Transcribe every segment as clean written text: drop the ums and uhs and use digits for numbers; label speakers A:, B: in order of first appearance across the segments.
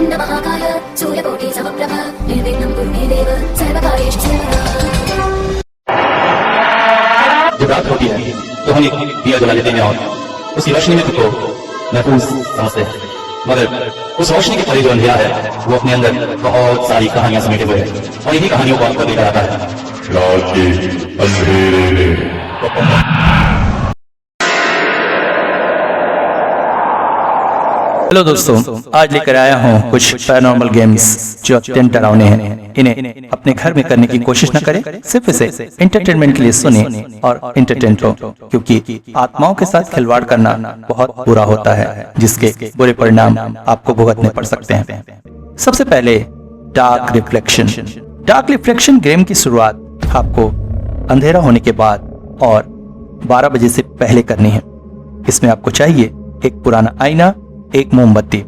A: वक्रतुण्ड महाकाय सूर्यकोटि समप्रभ निर्विघ्नं कुरु मे देव सर्वकार्येषु सर्वदा।
B: जब रात होती है तो हम एक दिया जला लेते हैं और उसकी रोशनी में खुद को महफूज समझते हैं, मगर उस रोशनी के परे जो अंधेरा है वो अपने अंदर बहुत सारी कहानियां समेटे हुए है और इन्हीं कहानियों को आपको लेकर आता है
C: रात के अंधेरे में।
D: हेलो दोस्तों, आज लेकर आया हूँ कुछ पैरानॉर्मल गेम्स जो अत्यंत डरावने हैं। इन्हें अपने घर में करने की कोशिश न करें, सिर्फ इसे एंटरटेनमेंट के लिए सुने और एंटरटेन हो, क्योंकि आत्माओं के साथ खिलवाड़ करना बहुत बुरा होता है, जिसके बुरे परिणाम आपको भुगतने पड़ सकते हैं। सबसे पहले dark reflection. Dark reflection game की शुरुआत आपको अंधेरा होने के बाद और 12 बजे से पहले करनी है। इसमें आपको चाहिए एक पुराना आईना, एक मोमबत्ती।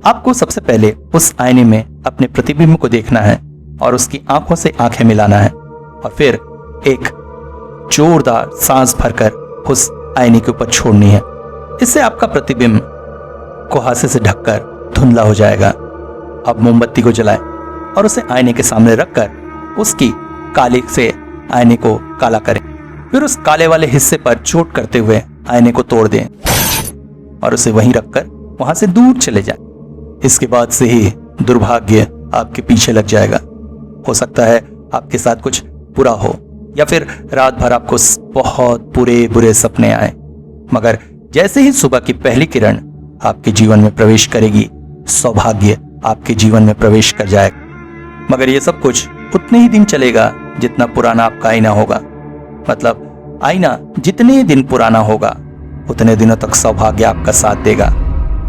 D: आपको सबसे पहले उस आईने में अपने प्रतिबिंब को देखना है और उसकी आंखों से आंखें मिलाना है और फिर एक जोरदार सांस भरकर उस आईने के ऊपर छोड़नी है। इससे आपका प्रतिबिंब कुहासे से ढककर धुंधला हो जाएगा। अब मोमबत्ती को जलाएं और उसे आईने के सामने रखकर उसकी काली से आईने को काला करें। फिर उस काले वाले हिस्से पर चोट करते हुए आईने को तोड़ दें और उसे वहीं रखकर वहां से दूर चले जाएं। इसके बाद से ही दुर्भाग्य आपके पीछे लग जाएगा। हो सकता है आपके साथ कुछ बुरा हो या फिर रात भर आपको बहुत बुरे सपने आए, मगर जैसे ही सुबह की पहली किरण आपके जीवन में प्रवेश करेगी, सौभाग्य आपके जीवन में प्रवेश कर जाएगा। मगर यह सब कुछ उतने ही दिन चलेगा जितना पुराना आपका आईना होगा। मतलब आईना जितने दिन पुराना होगा उतने दिनों तक सौभाग्य आपका साथ देगा,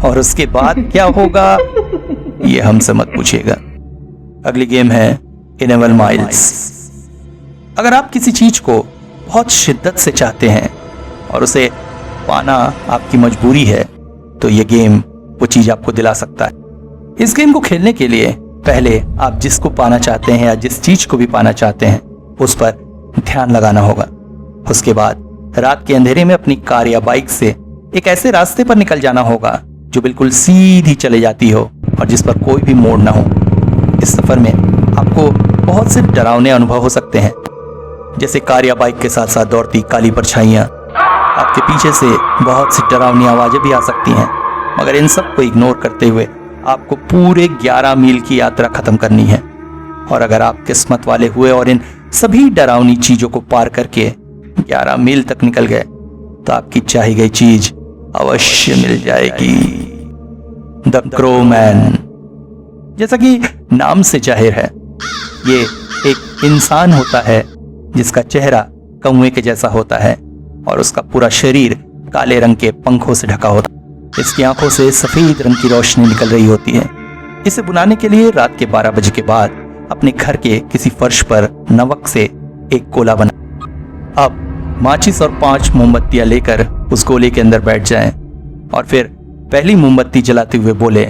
D: और उसके बाद क्या होगा ये हमसे मत पूछिएगा। अगली गेम है इनेबल माइल्स। अगर आप किसी चीज को बहुत शिद्दत से चाहते हैं और उसे पाना आपकी मजबूरी है, तो यह गेम वो चीज आपको दिला सकता है। इस गेम को खेलने के लिए पहले आप जिसको पाना चाहते हैं या जिस चीज को भी पाना चाहते हैं उस पर ध्यान लगाना होगा। उसके बाद रात के अंधेरे में अपनी कार या बाइक से एक ऐसे रास्ते पर निकल जाना होगा जो बिल्कुल सीधी चले जाती हो और जिस पर कोई भी मोड़ ना हो। इस सफर में आपको बहुत से डरावने अनुभव हो सकते हैं, जैसे कार या बाइक के साथ साथ दौड़ती काली परछाइयां। आपके पीछे से बहुत सी डरावनी आवाजें भी आ सकती हैं, मगर इन सब को इग्नोर करते हुए आपको पूरे 11 मील की यात्रा खत्म करनी है। और अगर आप किस्मत वाले हुए और इन सभी डरावनी चीजों को पार करके 11 मील तक निकल गए, तो आपकी चाही गई चीज अवश्य मिल जाएगी। The crow man. जैसा कि नाम से जाहिर है, ये एक इंसान होता है जिसका चेहरा कौवे के जैसा होता है और उसका पूरा शरीर काले रंग के पंखों से ढका होता है। इसकी आंखों से सफेद रंग की रोशनी निकल रही होती है। इसे बुलाने के लिए रात के 12 बजे के बाद अपने घर के किसी फर्श पर नमक से एक गोला बना। अब माचिस और 5 मोमबत्तियां लेकर उस गोले के अंदर बैठ जाएं और फिर पहली मोमबत्ती जलाते हुए बोले,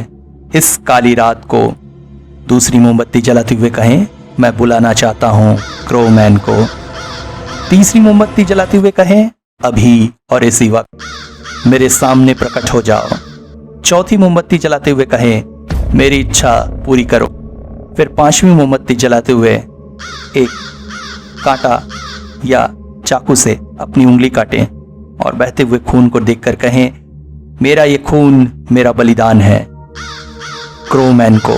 D: इस काली रात को। दूसरी मोमबत्ती जलाते हुए कहें, मैं बुलाना चाहता हूं क्रो मैन को। तीसरी मोमबत्ती जलाते हुए कहें, अभी और इसी वक्त मेरे सामने प्रकट हो जाओ। चौथी मोमबत्ती जलाते हुए कहें, मेरी इच्छा पूरी करो। फिर 5वीं मोमबत्ती जलाते हुए एक कांटा या चाकू से अपनी उंगली काटें और बहते हुए खून को देखकर कहें, मेरा ये खून मेरा बलिदान है क्रो मैन को।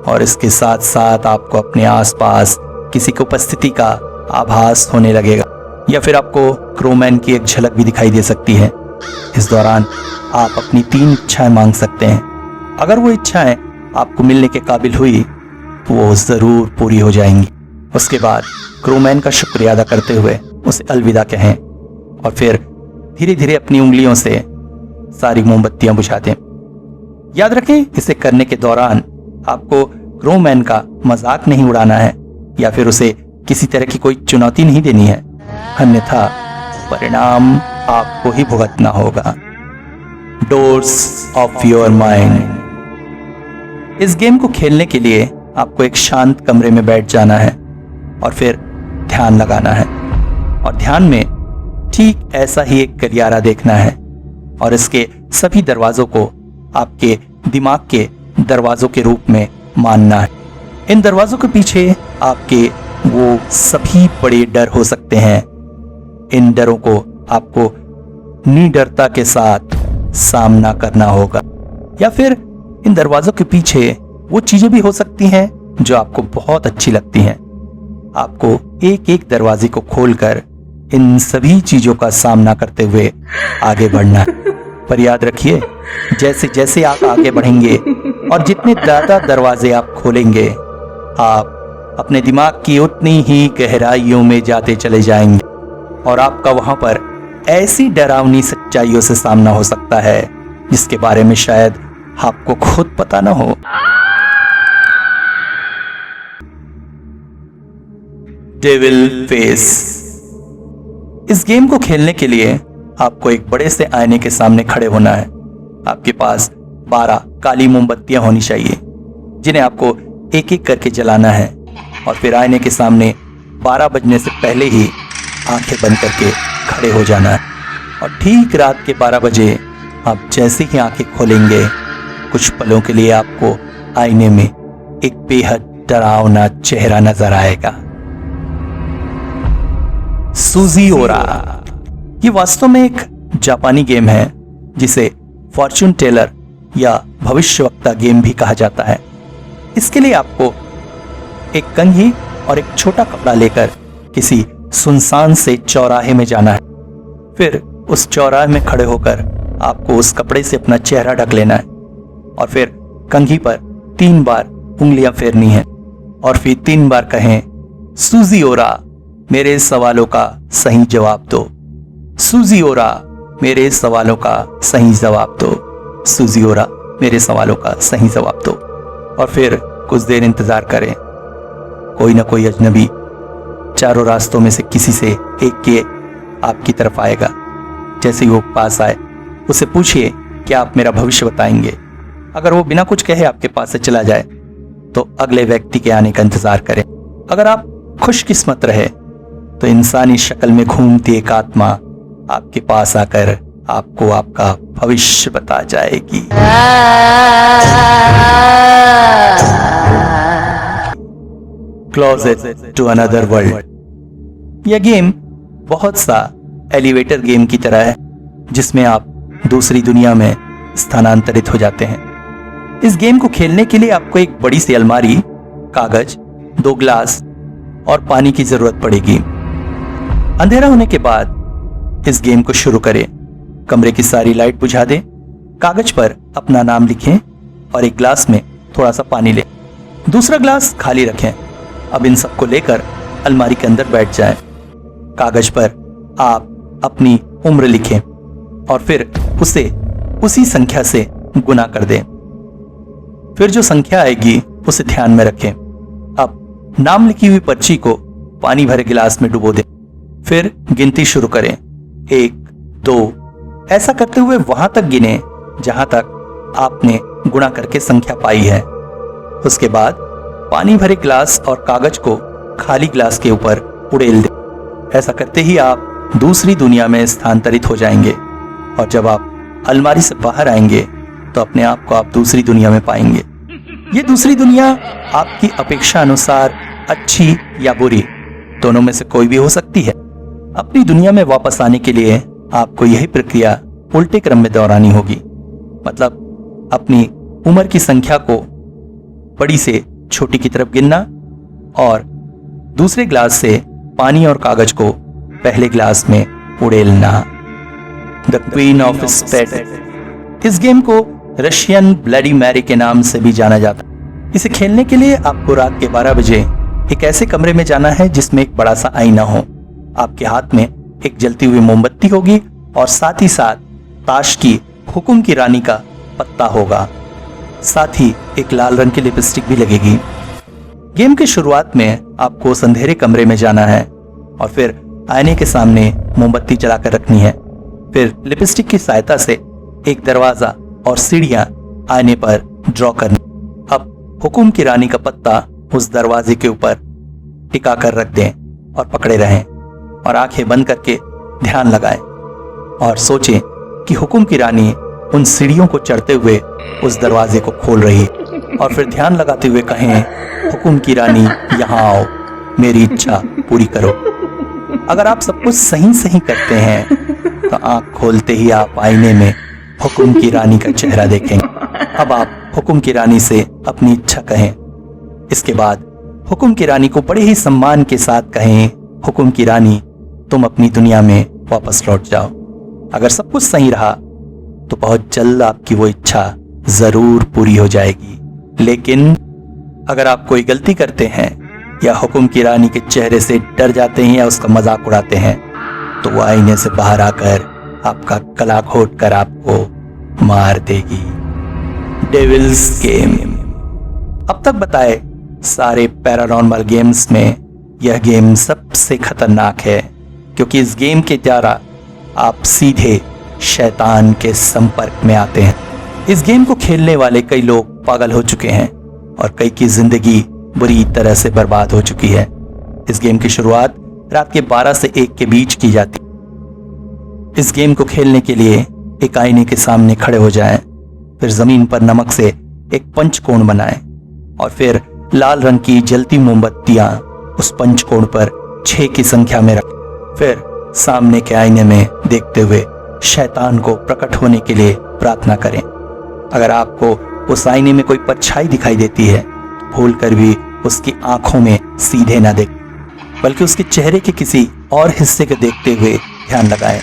D: और इसके साथ साथ आपको अपने आसपास किसी की उपस्थिति का आभास होने लगेगा, या फिर आपको क्रो मैन की एक झलक भी दिखाई दे सकती है। इस दौरान आप अपनी 3 इच्छाएं मांग सकते हैं। अगर वो इच्छाएं आपको मिलने के काबिल हुई तो वो जरूर पूरी हो जाएंगी। उसके बाद क्रो मैन का शुक्रिया अदा करते हुए उसे अलविदा कहें और फिर धीरे धीरे अपनी उंगलियों से सारी मोमबत्तियां बुझा दें। याद रखें, इसे करने के दौरान आपको क्रो मैन का मजाक नहीं उड़ाना है या फिर उसे किसी तरह की कोई चुनौती नहीं देनी है, अन्यथा परिणाम आपको ही भुगतना होगा। Doors of your mind. इस गेम को खेलने के लिए आपको एक शांत कमरे में बैठ जाना है और फिर ध्यान लगाना है, और ध्यान में ठीक ऐसा ही एक गलियारा देखना है और इसके सभी दरवाजों को आपके दिमाग के दरवाजों के रूप में मानना है। इन दरवाजों के पीछे आपके वो सभी बड़े डर हो सकते हैं। इन डरों को आपको निडरता के साथ सामना करना होगा, या फिर इन दरवाजों के पीछे वो चीजें भी हो सकती हैं जो आपको बहुत अच्छी लगती हैं। आपको एक एक दरवाजे को खोलकर इन सभी चीजों का सामना करते हुए आगे बढ़ना है। पर याद रखिए, जैसे जैसे आप आगे बढ़ेंगे और जितने ज्यादा दरवाजे आप खोलेंगे, आप अपने दिमाग की उतनी ही गहराइयों में जाते चले जाएंगे और आपका वहां पर ऐसी डरावनी सच्चाइयों से सामना हो सकता है जिसके बारे में शायद आपको खुद पता ना हो। Devil face. इस गेम को खेलने के लिए आपको एक बड़े से आईने के सामने खड़े होना है। आपके पास 12 काली मोमबत्तियां होनी चाहिए जिन्हें आपको एक एक करके जलाना है, और फिर आईने के सामने 12 बजने से पहले ही आंखें बंद करके खड़े हो जाना है। और ठीक रात के 12 बजे आप जैसे ही आंखें खोलेंगे, कुछ पलों के लिए आपको आईने में एक बेहद डरावना चेहरा नजर आएगा। सुजिओरा। ये वास्तव में एक जापानी गेम है जिसे फॉर्चून टेलर या भविष्यवक्ता गेम भी कहा जाता है। इसके लिए आपको एक कंघी और एक छोटा कपड़ा लेकर किसी सुनसान से चौराहे में जाना है। फिर उस चौराहे में खड़े होकर आपको उस कपड़े से अपना चेहरा ढक लेना है, और फिर कंघी पर 3 बार उंगलियां फेरनी है, और फिर 3 बार कहें, सुजिओरा मेरे सवालों का सही जवाब दो, सुजिओरा मेरे सवालों का सही जवाब दो, सुजिओरा मेरे सवालों का सही जवाब दो। और फिर कुछ देर इंतजार करें। कोई ना कोई अजनबी चारों रास्तों में से किसी से एक के आपकी तरफ आएगा। जैसे ही वो पास आए, उसे पूछिए कि आप मेरा भविष्य बताएंगे। अगर वो बिना कुछ कहे आपके पास से चला जाए तो अगले व्यक्ति के आने का इंतजार करें। अगर आप खुशकिस्मत रहे तो इंसानी शक्ल में घूमती एक आत्मा आपके पास आकर आपको आपका भविष्य बता जाएगी। Closet to another world. यह गेम बहुत सा एलिवेटर गेम की तरह है जिसमें आप दूसरी दुनिया में स्थानांतरित हो जाते हैं। इस गेम को खेलने के लिए आपको एक बड़ी सी अलमारी, कागज, 2 ग्लास और पानी की जरूरत पड़ेगी। अंधेरा होने के बाद इस गेम को शुरू करें। कमरे की सारी लाइट बुझा दें, कागज पर अपना नाम लिखें और एक ग्लास में थोड़ा सा पानी लें। दूसरा ग्लास खाली रखें। अब इन सबको लेकर अलमारी के अंदर बैठ जाएं। कागज पर आप अपनी उम्र लिखें और फिर उसे उसी संख्या से गुना कर दें। फिर जो संख्या आएगी उसे ध्यान में रखें। अब नाम लिखी हुई पर्ची को पानी भरे गिलास में डुबो दें। फिर गिनती शुरू करें, 1, 2, ऐसा करते हुए वहां तक गिने जहां तक आपने गुणा करके संख्या पाई है। उसके बाद पानी भरे गिलास और कागज को खाली गिलास के ऊपर उड़ेल दें। ऐसा करते ही आप दूसरी दुनिया में स्थानांतरित हो जाएंगे, और जब आप अलमारी से बाहर आएंगे तो अपने आप को आप दूसरी दुनिया में पाएंगे। ये दूसरी दुनिया आपकी अपेक्षा अनुसार अच्छी या बुरी, दोनों में से कोई भी हो सकती है। अपनी दुनिया में वापस आने के लिए आपको यही प्रक्रिया उल्टे क्रम में दोहरानी होगी। मतलब अपनी उम्र की संख्या को बड़ी से छोटी की तरफ गिनना और दूसरे ग्लास से पानी और कागज को पहले ग्लास में उड़ेलना। The queen of spade. इस गेम को रशियन ब्लडी मैरी के नाम से भी जाना जाता है। इसे खेलने के लिए आपको रात के 12 बजे एक ऐसे कमरे में जाना है जिसमें एक बड़ा सा आईना हो। आपके हाथ में एक जलती हुई मोमबत्ती होगी और साथ ही साथ ताश की हुकुम की रानी का पत्ता होगा। साथ ही एक लाल रंग की लिपस्टिक भी लगेगी। गेम की शुरुआत में आपको उस अंधेरे कमरे में जाना है और फिर आईने के सामने मोमबत्ती जलाकर रखनी है। फिर लिपस्टिक की सहायता से एक दरवाजा और सीढ़ियां आईने पर ड्रॉ करनी। अब हुकुम की रानी का पत्ता उस दरवाजे के ऊपर टिका कर रख दें और पकड़े रहें और आंखें बंद करके ध्यान लगाएं और सोचें कि हुकुम की रानी उन सीढ़ियों को चढ़ते हुए उस दरवाजे को खोल रही है। और फिर ध्यान लगाते हुए कहें, हुकुम की रानी यहाँ आओ, मेरी इच्छा पूरी करो। अगर आप सब कुछ सही सही करते हैं तो आंख खोलते ही आप आईने में हुकुम की रानी का चेहरा देखेंगे। अब आप हुकुम की रानी से अपनी इच्छा कहें। इसके बाद हुकुम की रानी को बड़े ही सम्मान के साथ कहें, हुकुम की रानी तुम अपनी दुनिया में वापस लौट जाओ। अगर सब कुछ सही रहा तो बहुत जल्द आपकी वो इच्छा जरूर पूरी हो जाएगी। लेकिन अगर आप कोई गलती करते हैं या हुकुम की रानी के चेहरे से डर जाते हैं या उसका मजाक उड़ाते हैं तो वो आईने से बाहर आकर आपका गला घोट कर आपको मार देगी। Devils game. अब तक बताए सारे पैरानॉर्मल गेम्स में यह गेम सबसे खतरनाक है, क्योंकि इस गेम के द्वारा आप सीधे शैतान के संपर्क में आते हैं। इस गेम को खेलने वाले कई लोग पागल हो चुके हैं और कई की जिंदगी बुरी तरह से बर्बाद हो चुकी है। इस गेम की शुरुआत रात के 12 से 1 के बीच की जाती। इस गेम को खेलने के लिए एक आईने के सामने खड़े हो जाएं, फिर जमीन पर नमक से एक पंचकोण बनाएं और फिर लाल रंग की जलती मोमबत्तियां उस पंचकोण पर 6 की संख्या में रखें। फिर सामने के आईने में देखते हुए शैतान को प्रकट होने के लिए प्रार्थना करें। अगर आपको उस आईने में कोई परछाई दिखाई देती है तो भूल कर भी उसकी आंखों में सीधे ना देखें, बल्कि उसके चेहरे के किसी और हिस्से को देखते हुए ध्यान लगाएं,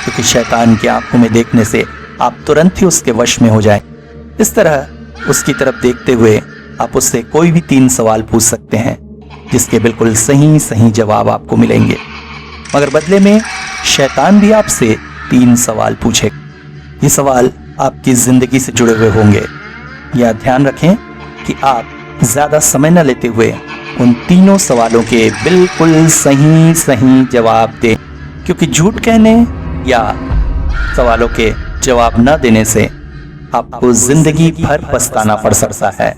D: क्योंकि शैतान की आंखों में देखने से आप तुरंत ही उसके वश में हो जाएं। इस तरह उसकी तरफ देखते हुए आप उससे कोई भी 3 सवाल पूछ सकते हैं, जिसके बिल्कुल सही सही जवाब आपको मिलेंगे, मगर बदले में शैतान भी आपसे 3 सवाल पूछेगा। ये सवाल आपकी जिंदगी से जुड़े हुए होंगे। यह ध्यान रखें कि आप ज्यादा समय न लेते हुए उन तीनों सवालों के बिल्कुल सही सही जवाब दें, क्योंकि झूठ कहने या सवालों के जवाब न देने से आपको जिंदगी भर पछताना पड़ सकता है।